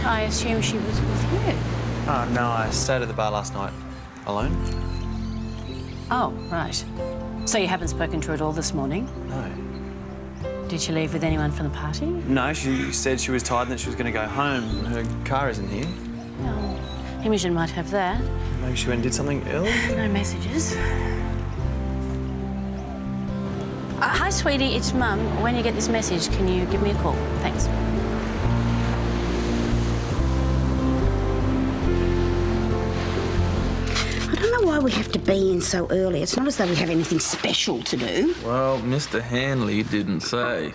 I assume she was with you. Oh, no, I stayed at the bar last night. Alone? Oh, right. So you haven't spoken to her at all this morning? No. Did she leave with anyone from the party? No, she said she was tired and that she was going to go home. Her car isn't here. No. Imogen might have that. Maybe she went and did something ill? No messages. Hi, sweetie, it's Mum. When you get this message, can you give me a call? Thanks. I don't know why we have to be in so early. It's not as though we have anything special to do. Well, Mr. Hanley didn't say.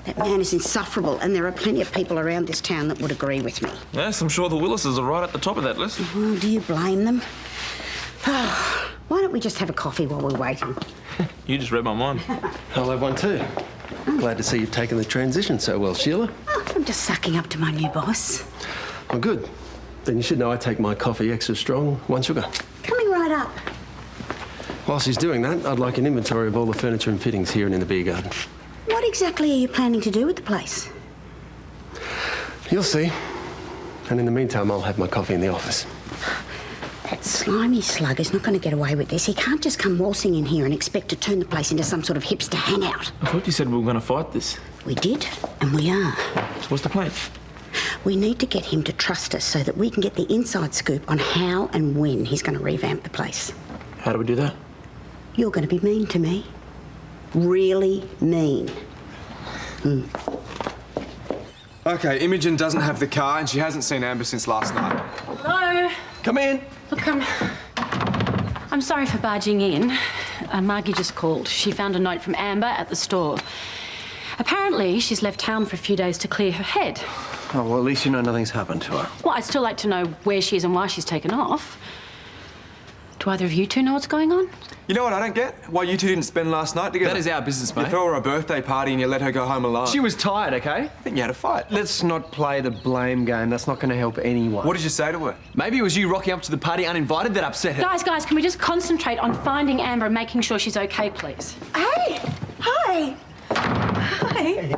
That man is insufferable, and there are plenty of people around this town that would agree with me. Yes, I'm sure the Willises are right at the top of that list. Well, do you blame them? Oh, why don't we just have a coffee while we're waiting? You just read my mind. I'll have one too. Glad to see you've taken the transition so well, Sheila. Oh, I'm just sucking up to my new boss. Well, good. Then you should know I take my coffee extra strong, 1 sugar. Coming right up. Whilst he's doing that, I'd like an inventory of all the furniture and fittings here and in the beer garden. What exactly are you planning to do with the place? You'll see. And in the meantime, I'll have my coffee in the office. That slimy slug is not going to get away with this. He can't just come waltzing in here and expect to turn the place into some sort of hipster hangout. I thought you said we were going to fight this. We did, and we are. So what's the plan? We need to get him to trust us so that we can get the inside scoop on how and when he's going to revamp the place. How do we do that? You're going to be mean to me. Really mean. OK, Imogen doesn't have the car and she hasn't seen Amber since last night. Hello? Come in. Look, I'm sorry for barging in. Margie just called. She found a note from Amber at the store. Apparently, she's left town for a few days to clear her head. Oh, well, at least you know nothing's happened to her. Well, I'd still like to know where she is and why she's taken off. Do either of you two know what's going on? You know what I don't get? Why you two didn't spend last night together? That is our business, You mate. throw her a birthday party and you let her go home alone. She was tired, OK? I think you had a fight. Let's not play the blame game. That's not going to help anyone. What did you say to her? Maybe it was you rocking up to the party uninvited that upset her. Guys, can we just concentrate on finding Amber and making sure she's OK, please? Hey! Hi! Hi.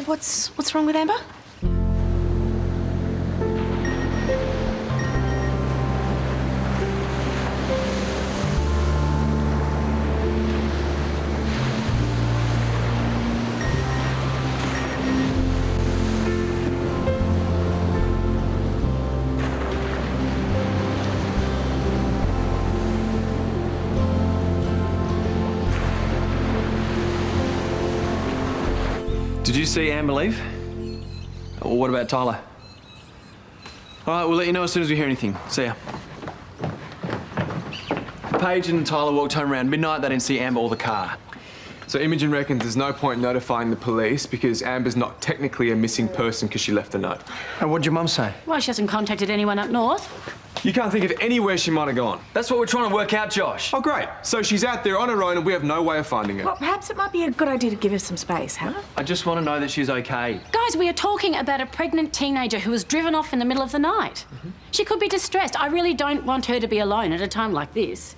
What's wrong with Amber? Did you see Amber leave? Or what about Tyler? All right, we'll let you know as soon as we hear anything. See ya. Paige and Tyler walked home around midnight. They didn't see Amber or the car. So Imogen reckons there's no point notifying the police because Amber's not technically a missing person because she left a note. And what'd your mum say? Well, she hasn't contacted anyone up north. You can't think of anywhere she might have gone. That's what we're trying to work out, Josh. Oh, great. So she's out there on her own and we have no way of finding her. Well, perhaps it might be a good idea to give her some space, huh? I just want to know that she's okay. Guys, we are talking about a pregnant teenager who was driven off in the middle of the night. She could be distressed. I really don't want her to be alone at a time like this.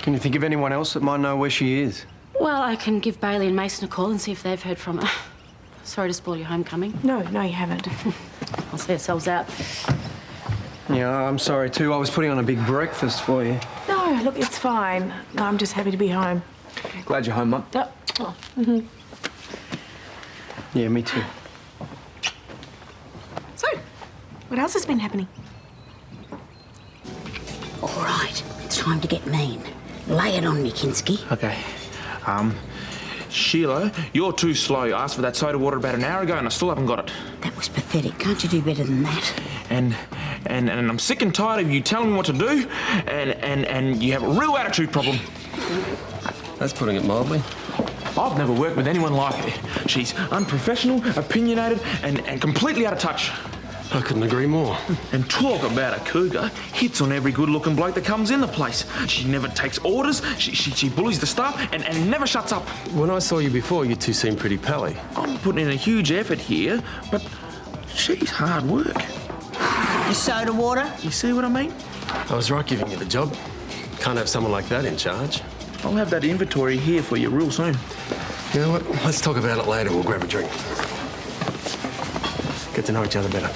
Can you think of anyone else that might know where she is? Well, I can give Bailey and Mason a call and see if they've heard from her. Sorry to spoil your homecoming. No, you haven't. I'll see ourselves out. Yeah, I'm sorry too. I was putting on a big breakfast for you. No, look, it's fine. No, I'm just happy to be home. Glad you're home, Mum. Oh. Yeah, me too. So, what else has been happening? All right, it's time to get mean. Lay it on me, Kinski. Okay. Sheila, you're too slow. I asked for that soda water about an hour ago and I still haven't got it. That was pathetic. Can't you do better than that? And I'm sick and tired of you telling me what to do and you have a real attitude problem. That's putting it mildly. I've never worked with anyone like her. She's unprofessional, opinionated and completely out of touch. I couldn't agree more. And talk about a cougar. Hits on every good-looking bloke that comes in the place. She never takes orders, she bullies the staff and never shuts up. When I saw you before, you two seemed pretty pally. I'm putting in a huge effort here, but she's hard work. The soda water? You see what I mean? I was right giving you the job. Can't have someone like that in charge. I'll have that inventory here for you real soon. You know what? Let's talk about it later. We'll grab a drink. get to know each other better.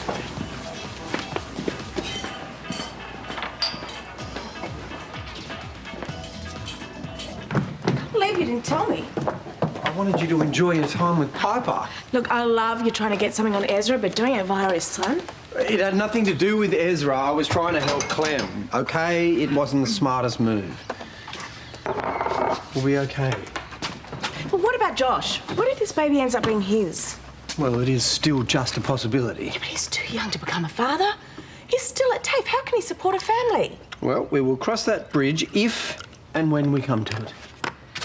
I can't believe you didn't tell me. I wanted you to enjoy your time with Piper. Look, I love you trying to get something on Ezra, but doing it via his son? It had nothing to do with Ezra. I was trying to help Clem, okay? It wasn't the smartest move. We'll be okay. But what about Josh? What if this baby ends up being his? Well, it is still just a possibility. Yeah, but he's too young to become a father. He's still at TAFE. How can he support a family? Well, we will cross that bridge if and when we come to it.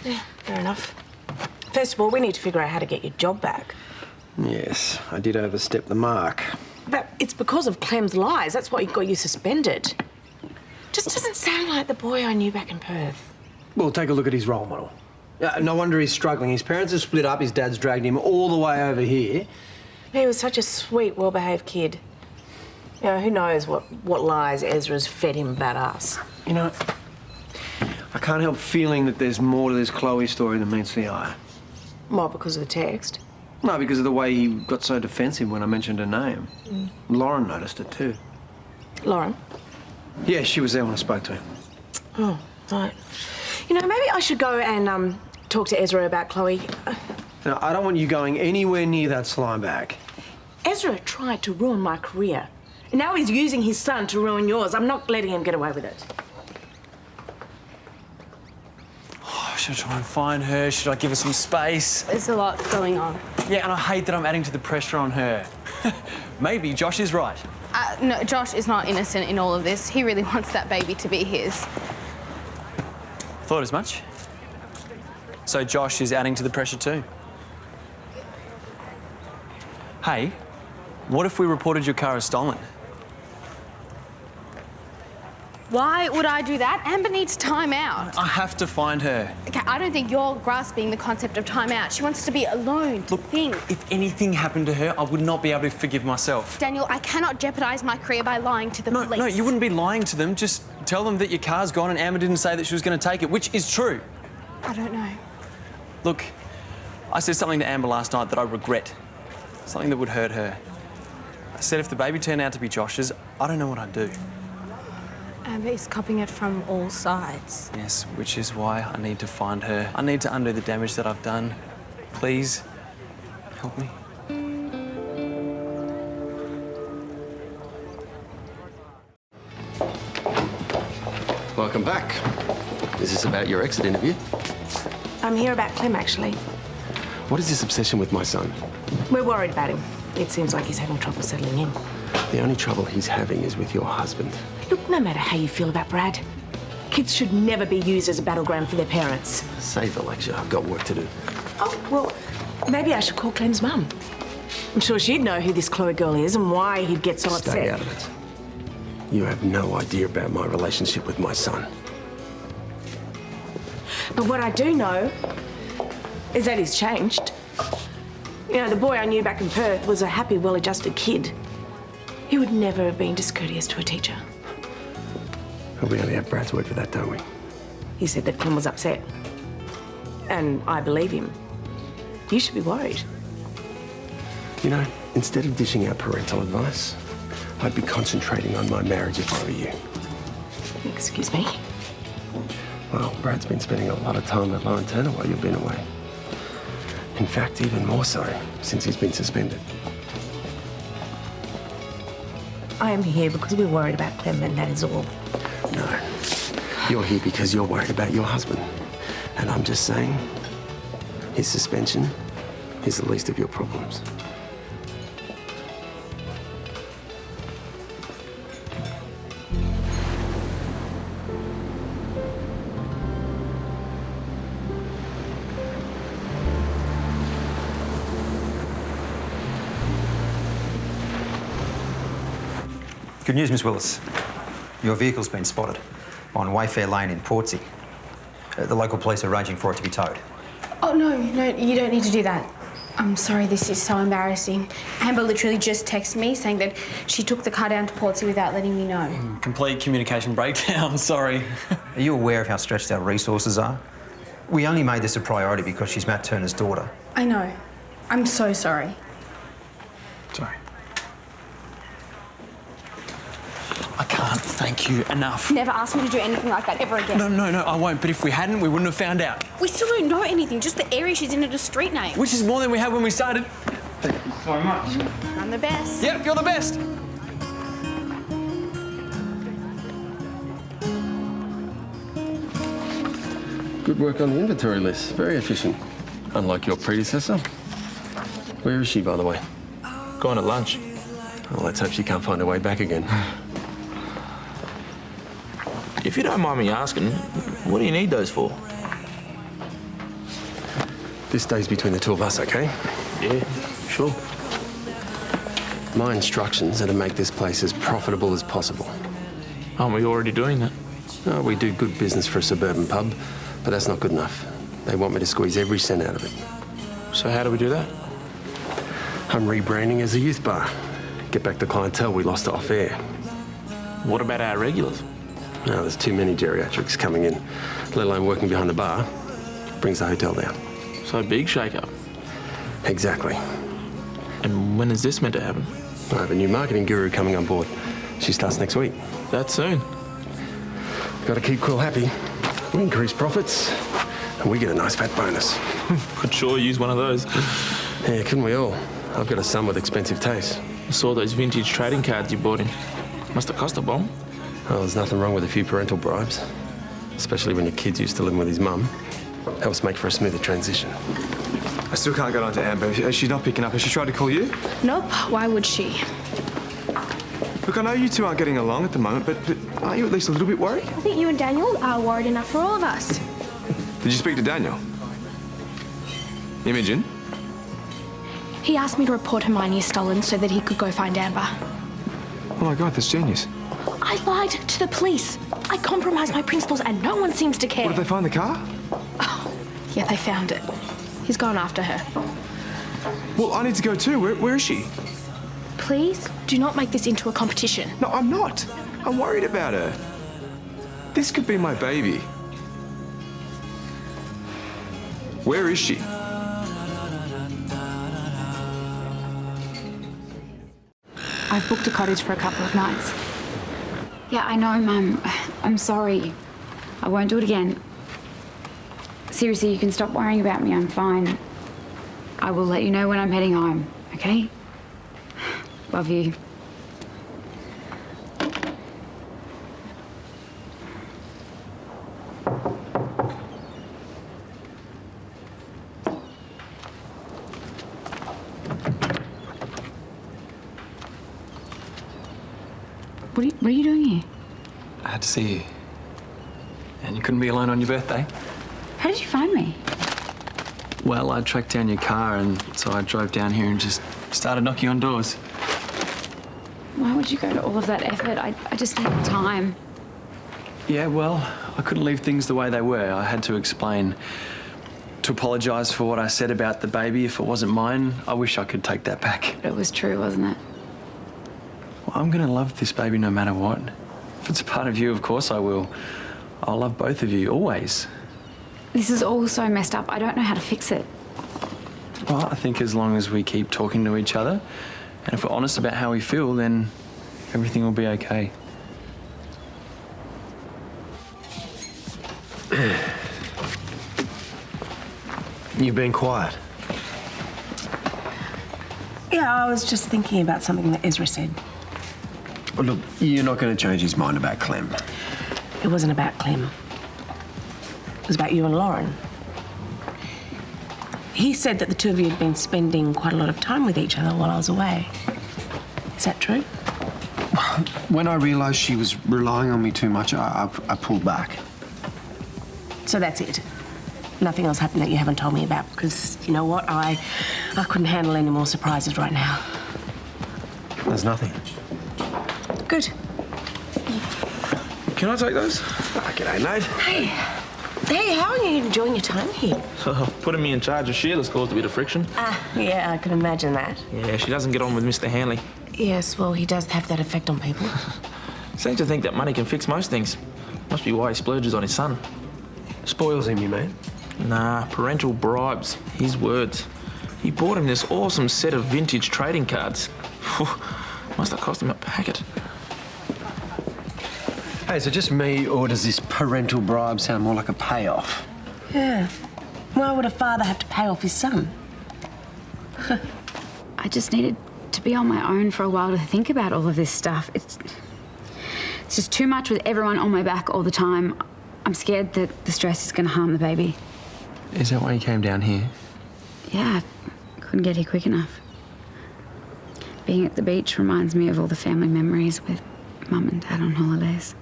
Yeah, fair enough. First of all, we need to figure out how to get your job back. Yes, I did overstep the mark. But it's because of Clem's lies. That's what got you suspended. Just doesn't sound like the boy I knew back in Perth. Well, take a look at his role model. No wonder he's struggling. His parents are split up. His dad's dragged him all the way over here. He was such a sweet, well-behaved kid. You know, who knows what lies Ezra's fed him about us. You know, I can't help feeling that there's more to this Chloe story than meets the eye. Well, because of the text. No, because of the way he got so defensive when I mentioned her name. Lauren noticed it too. Lauren? Yeah, she was there when I spoke to him. Oh, right. You know, maybe I should go and talk to Ezra about Chloe. Now, I don't want you going anywhere near that slime bag. Ezra tried to ruin my career. And now he's using his son to ruin yours. I'm not letting him get away with it. Should I try and find her? Should I give her some space? There's a lot going on. Yeah, and I hate that I'm adding to the pressure on her. Maybe Josh is right. No, Josh is not innocent in all of this. He really wants that baby to be his. Thought as much. So Josh is adding to the pressure too. Hey, what if we reported your car as stolen? Why would I do that? Amber needs time out. I have to find her. Okay, I don't think you're grasping the concept of time out. She wants to be alone, to think. If anything happened to her, I would not be able to forgive myself. Daniel, I cannot jeopardise my career by lying to the police. No, you wouldn't be lying to them. Just tell them that your car's gone and Amber didn't say that she was going to take it, which is true. I don't know. Look, I said something to Amber last night that I regret. Something that would hurt her. I said if the baby turned out to be Josh's, I don't know what I'd do. Amber is copying it from all sides. Yes, which is why I need to find her. I need to undo the damage that I've done. Please, help me. Welcome back. Is this about your exit interview? I'm here about Clem, actually. What is this obsession with my son? We're worried about him. It seems like he's having trouble settling in. The only trouble he's having is with your husband. Look, no matter how you feel about Brad, kids should never be used as a battleground for their parents. Save the lecture. I've got work to do. Oh, well, maybe I should call Clem's mum. I'm sure she'd know who this Chloe girl is and why he'd get so upset. Stay out of it. You have no idea about my relationship with my son. But what I do know is that he's changed. You know, the boy I knew back in Perth was a happy, well-adjusted kid. He would never have been discourteous to a teacher. But we only have Brad's word for that, don't we? He said that Clem was upset. And I believe him. You should be worried. You know, instead of dishing out parental advice, I'd be concentrating on my marriage if I were you. Excuse me? Well, Brad's been spending a lot of time at Lauren Turner while you've been away. In fact, even more so since he's been suspended. I am here because we're worried about Clem, and that is all. No. You're here because you're worried about your husband. And I'm just saying, his suspension is the least of your problems. Good news, Miss Willis. Your vehicle's been spotted on Wayfair Lane in Portsea. The local police are arranging for it to be towed. Oh, no, you don't need to do that. I'm sorry, this is so embarrassing. Amber literally just texted me saying that she took the car down to Portsea without letting me know. Complete communication breakdown, sorry. Are you aware of how stretched our resources are? We only made this a priority because she's Matt Turner's daughter. I know. I'm so sorry. Sorry. can't thank you enough. Never ask me to do anything like that ever again. No, I won't. But if we hadn't, we wouldn't have found out. We still don't know anything, just the area she's in and a street name. Which is more than we had when we started. Thank you so much. I'm the best. Yep, you're the best. Good work on the inventory list. Very efficient. Unlike your predecessor. Where is she, by the way? Going to lunch. Well, let's hope she can't find her way back again. If you don't mind me asking, what do you need those for? This stays between the two of us, okay? Yeah, sure. My instructions are to make this place as profitable as possible. Aren't we already doing that? Oh, we do good business for a suburban pub, but that's not good enough. They want me to squeeze every cent out of it. So how do we do that? I'm rebranding as a youth bar. Get back the clientele we lost off air. What about our regulars? No, there's too many geriatrics coming in, let alone working behind the bar. Brings the hotel down. So big shake-up. Exactly. And when is this meant to happen? I have a new marketing guru coming on board. She starts next week. That soon? Got to keep Quill happy. We increase profits, and we get a nice fat bonus. Could sure use one of those. Yeah, couldn't we all? I've got a son with expensive taste. I saw those vintage trading cards you bought him. Must have cost a bomb. Oh, there's nothing wrong with a few parental bribes, especially when your kid's used to living with his mum. Helps make for a smoother transition. I still can't get on to Amber. She's not picking up. Has she tried to call you? Nope, why would she? Look, I know you two aren't getting along at the moment, but aren't you at least a little bit worried? I think you and Daniel are worried enough for all of us. Did you speak to Daniel? Imogen? He asked me to report Hermione as stolen so that he could go find Amber. Oh my God, that's genius. I lied to the police. I compromised my principles and no one seems to care. What, did they find the car? Oh, yeah, they found it. He's gone after her. Well, I need to go too. Where is she? Please do not make this into a competition. No, I'm not. I'm worried about her. This could be my baby. Where is she? I've booked a cottage for a couple of nights. Yeah, I know, Mum. I'm sorry. I won't do it again. Seriously, you can stop worrying about me. I'm fine. I will let you know when I'm heading home, okay? Love you. What are you doing here? I had to see you. And you couldn't be alone on your birthday. How did you find me? Well, I tracked down your car, and so I drove down here and just started knocking on doors. Why would you go to all of that effort? I just need time. Yeah, well, I couldn't leave things the way they were. I had to explain, to apologise for what I said about the baby. If it wasn't mine, I wish I could take that back. But it was true, wasn't it? Well, I'm going to love this baby no matter what. If it's a part of you, of course I will. I'll love both of you, always. This is all so messed up. I don't know how to fix it. Well, I think as long as we keep talking to each other, and if we're honest about how we feel, then everything will be okay. You've been quiet. Yeah, I was just thinking about something that Ezra said. Well, look, you're not going to change his mind about Clem. It wasn't about Clem. It was about you and Lauren. He said that the two of you had been spending quite a lot of time with each other while I was away. Is that true? When I realised she was relying on me too much, I pulled back. So that's it. Nothing else happened that you haven't told me about, because you know what? I couldn't handle any more surprises right now. There's nothing. Good. Can I take those? G'day, mate. Hey, how are you enjoying your time here? Putting me in charge of Sheila's caused a bit of friction. Yeah, I can imagine that. Yeah, she doesn't get on with Mr. Hanley. Yes, well, he does have that effect on people. Seems to think that money can fix most things. Must be why he splurges on his son. Spoils him, you mean? Nah, parental bribes. His words. He bought him this awesome set of vintage trading cards. Must have cost him a packet. Hey, is it just me, or does this parental bribe sound more like a payoff? Yeah. Why would a father have to pay off his son? I just needed to be on my own for a while to think about all of this stuff. It's just too much with everyone on my back all the time. I'm scared that the stress is going to harm the baby. Is that why you came down here? Yeah, I couldn't get here quick enough. Being at the beach reminds me of all the family memories with Mum and Dad on holidays.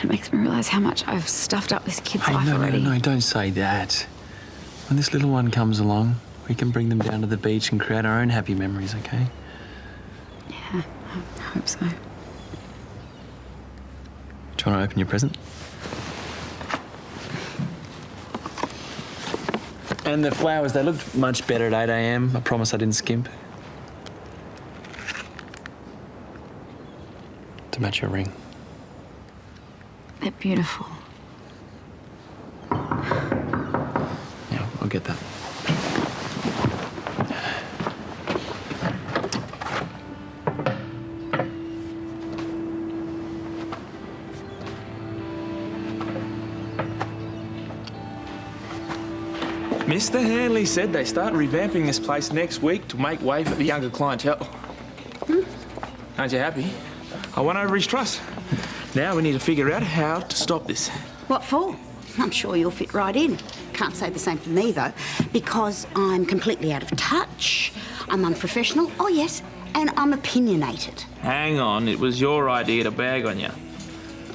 It makes me realise how much I've stuffed up this kid's life already. No, don't say that. When this little one comes along, we can bring them down to the beach and create our own happy memories, okay? Yeah, I hope so. Do you want to open your present? And the flowers, they looked much better at 8 a.m. I promise I didn't skimp. To match your ring. They're beautiful. Yeah, I'll get that. Mr. Hanley said they start revamping this place next week to make way for the younger clientele. Aren't you happy? I won over his trust. Now we need to figure out how to stop this. What for? I'm sure you'll fit right in. Can't say the same for me, though, because I'm completely out of touch. I'm unprofessional, oh yes, and I'm opinionated. Hang on, it was your idea to bag on you.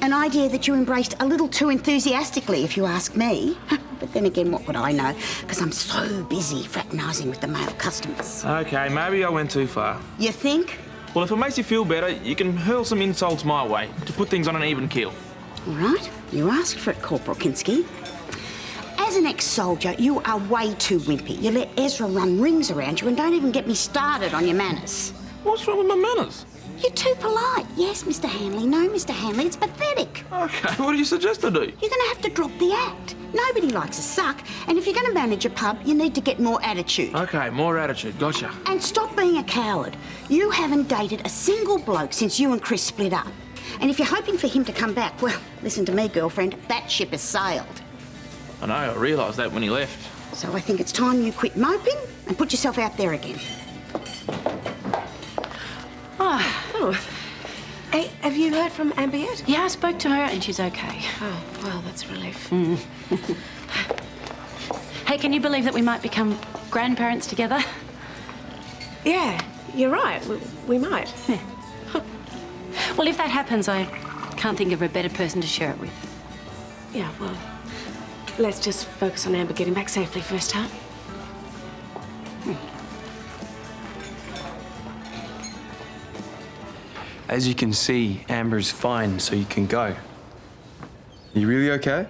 An idea that you embraced a little too enthusiastically, if you ask me. But then again, what would I know? Because I'm so busy fraternising with the male customers. Okay, maybe I went too far. You think? Well, if it makes you feel better, you can hurl some insults my way to put things on an even keel. All right, you asked for it, Corporal Kinski. As an ex-soldier, you are way too wimpy. You let Ezra run rings around you and don't even get me started on your manners. What's wrong with my manners? You're too polite. Yes, Mr. Hanley. No, Mr. Hanley, it's pathetic. Okay, what do you suggest I do? You're going to have to drop the act. Nobody likes a suck, and if you're going to manage a pub, you need to get more attitude. Okay, more attitude. Gotcha. And stop being a coward. You haven't dated a single bloke since you and Chris split up. And if you're hoping for him to come back, well, listen to me, girlfriend, that ship has sailed. I know, I realised that when he left. So I think it's time you quit moping and put yourself out there again. Oh. Hey, have you heard from Amber yet? Yeah, I spoke to her and she's okay. Oh, well, that's a relief. Hey, can you believe that we might become grandparents together? Yeah, you're right. We might. Yeah. Well, if that happens, I can't think of a better person to share it with. Yeah, well, let's just focus on Amber getting back safely first, huh? As you can see, Amber's fine, so you can go. You really okay?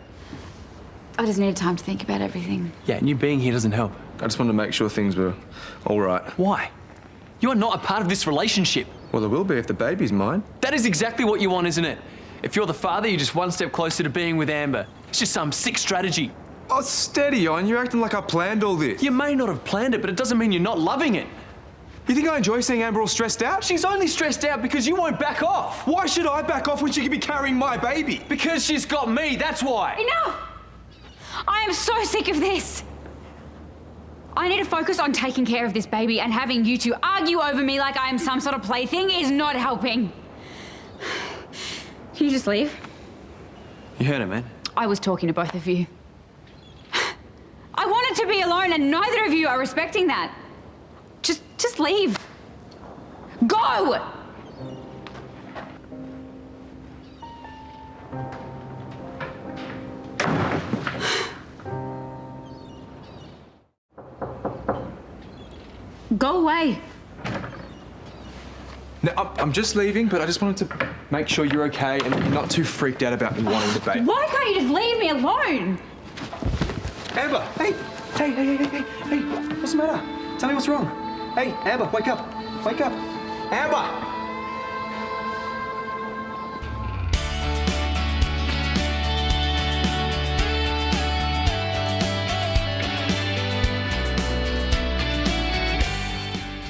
I just needed time to think about everything. Yeah, and you being here doesn't help. I just wanted to make sure things were all right. Why? You are not a part of this relationship. Well, it will be if the baby's mine. That is exactly what you want, isn't it? If you're the father, you're just one step closer to being with Amber. It's just some sick strategy. Oh, steady on. You're acting like I planned all this. You may not have planned it, but it doesn't mean you're not loving it. You think I enjoy seeing Amber all stressed out? She's only stressed out because you won't back off. Why should I back off when she could be carrying my baby? Because she's got me, that's why. Enough! I am so sick of this. I need to focus on taking care of this baby, and having you two argue over me like I am some sort of plaything is not helping. Can you just leave? You heard it, man. I was talking to both of you. I wanted to be alone, and neither of you are respecting that. Just leave. Go! Go away. No, I'm just leaving, but I just wanted to make sure you're okay and you're not too freaked out about me wanting the baby. Why can't you just leave me alone? Amber, hey, what's the matter? Tell me what's wrong. Hey, Amber, wake up, wake up. Amber!